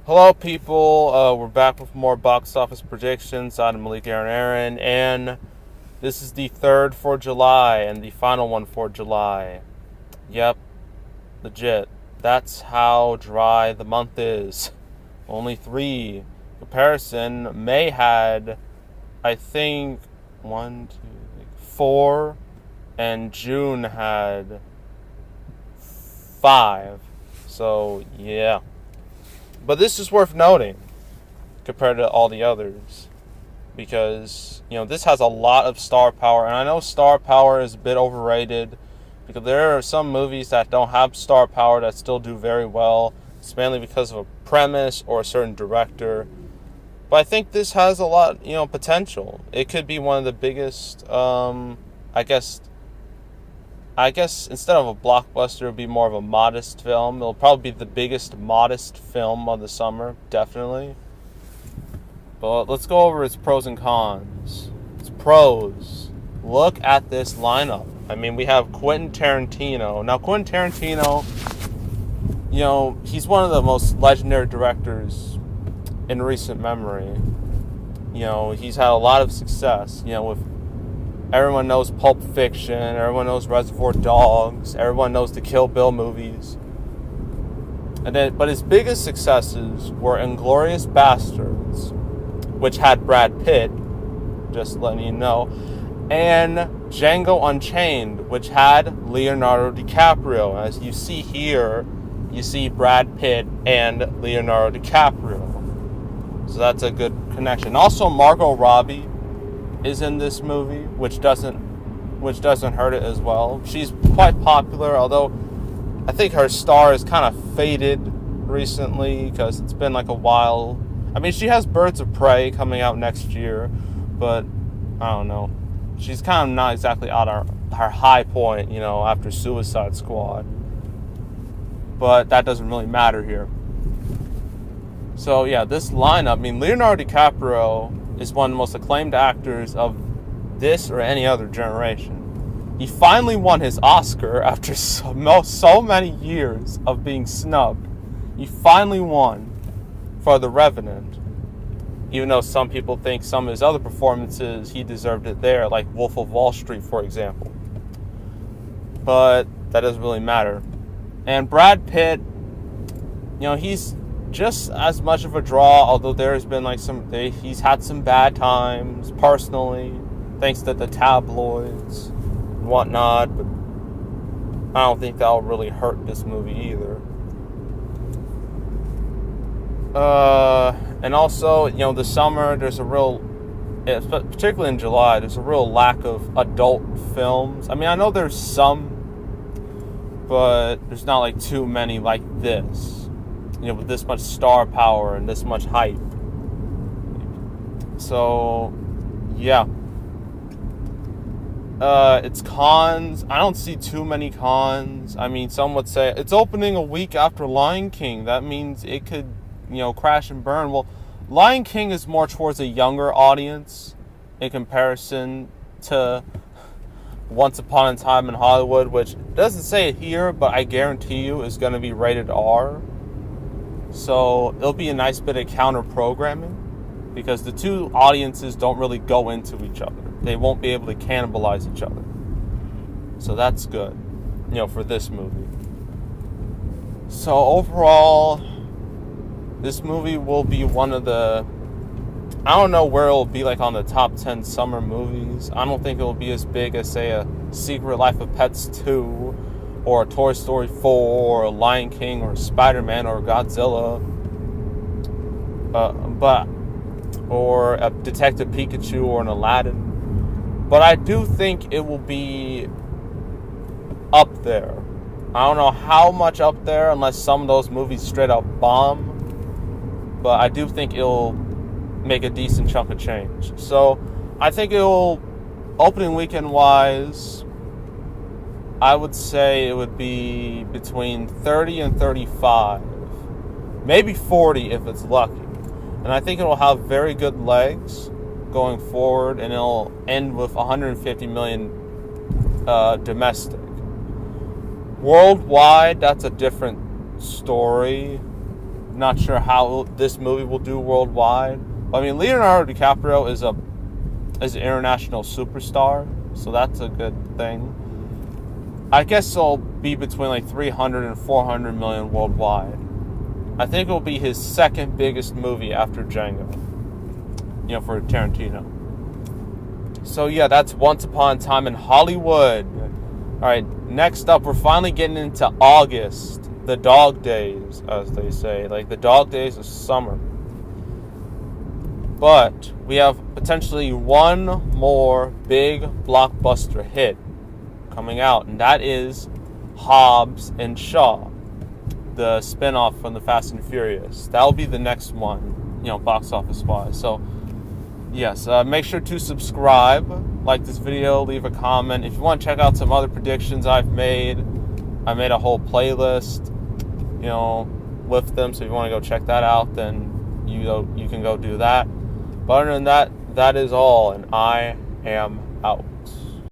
Hello, people. We're back with more box office predictions. I'm Malik Aaron, and this is the third for July and the final one for July. Yep, legit. That's how dry the month is. Only three. Comparison, May had, I think, four, and June had five. So, yeah. But this is worth noting compared to all the others because, this has a lot of star power. And I know star power is a bit overrated because there are some movies that don't have star power that still do very well. It's mainly because of a premise or a certain director. But I think this has a lot, potential. It could be one of the biggest, I guess instead of a blockbuster, it would be more of a modest film. It'll probably be the biggest modest film of the summer, definitely. But let's go over its pros and cons. Its pros. Look at this lineup. I mean, we have Quentin Tarantino. Now, Quentin Tarantino, he's one of the most legendary directors in recent memory. He's had a lot of success, with everyone knows Pulp Fiction, everyone knows Reservoir Dogs, everyone knows the Kill Bill movies. But his biggest successes were Inglourious Basterds, which had Brad Pitt, just letting you know, and Django Unchained, which had Leonardo DiCaprio. As you see here, you see Brad Pitt and Leonardo DiCaprio. So that's a good connection. Also, Margot Robbie is in this movie, which doesn't hurt it as well. She's quite popular, although I think her star is kind of faded recently because it's been like a while. I mean, she has Birds of Prey coming out next year, but I don't know. She's kind of not exactly at her high point, after Suicide Squad. But that doesn't really matter here. So yeah, this lineup, Leonardo DiCaprio is one of the most acclaimed actors of this or any other generation. He finally won his Oscar after so many years of being snubbed. He finally won for The Revenant. Even though some people think some of his other performances, he deserved it there, like Wolf of Wall Street, for example. But that doesn't really matter. And Brad Pitt, he's just as much of a draw, although there's been he's had some bad times personally, thanks to the tabloids and whatnot, but I don't think that'll really hurt this movie either. And also, the summer, there's a real, particularly in July, there's a real lack of adult films. I know there's some, but there's not too many like this. With this much star power and this much hype. So, yeah. Its cons, I don't see too many cons. Some would say it's opening a week after Lion King. That means it could, crash and burn. Well, Lion King is more towards a younger audience in comparison to Once Upon a Time in Hollywood, which doesn't say it here, but I guarantee you is going to be rated R. So it'll be a nice bit of counter programming because the two audiences don't really go into each other. They won't be able to cannibalize each other. So that's good, for this movie. So overall, this movie will be one of the, I don't know where it'll be on the top 10 summer movies. I don't think it'll be as big as, say, a Secret Life of Pets 2 or a Toy Story 4, or a Lion King, or Spider-Man, or Godzilla, or a Detective Pikachu, or an Aladdin. But I do think it will be up there. I don't know how much up there, unless some of those movies straight up bomb. But I do think it'll make a decent chunk of change. So I think it'll, opening weekend wise, I would say it would be between 30 and 35. Maybe 40 if it's lucky. And I think it'll have very good legs going forward, and it'll end with 150 million domestic. Worldwide, that's a different story. not sure how this movie will do worldwide. I mean, Leonardo DiCaprio is an international superstar, so that's a good thing. I guess it'll be between like 300 and 400 million worldwide. I think it'll be his second biggest movie after Django, for Tarantino. So yeah, that's Once Upon a Time in Hollywood. Alright, next up, we're finally getting into August. The dog days, as they say. Like the dog days of summer. But we have potentially one more big blockbuster hit coming out, and that is Hobbs and Shaw, the spinoff from the Fast and Furious. That'll be the next one, box office wise. So yes, make sure to subscribe, like this video, leave a comment. If you want to check out some other predictions I've made, I made a whole playlist, with them. So if you want to go check that out, then you can go do that. But other than that, that is all, and I am out.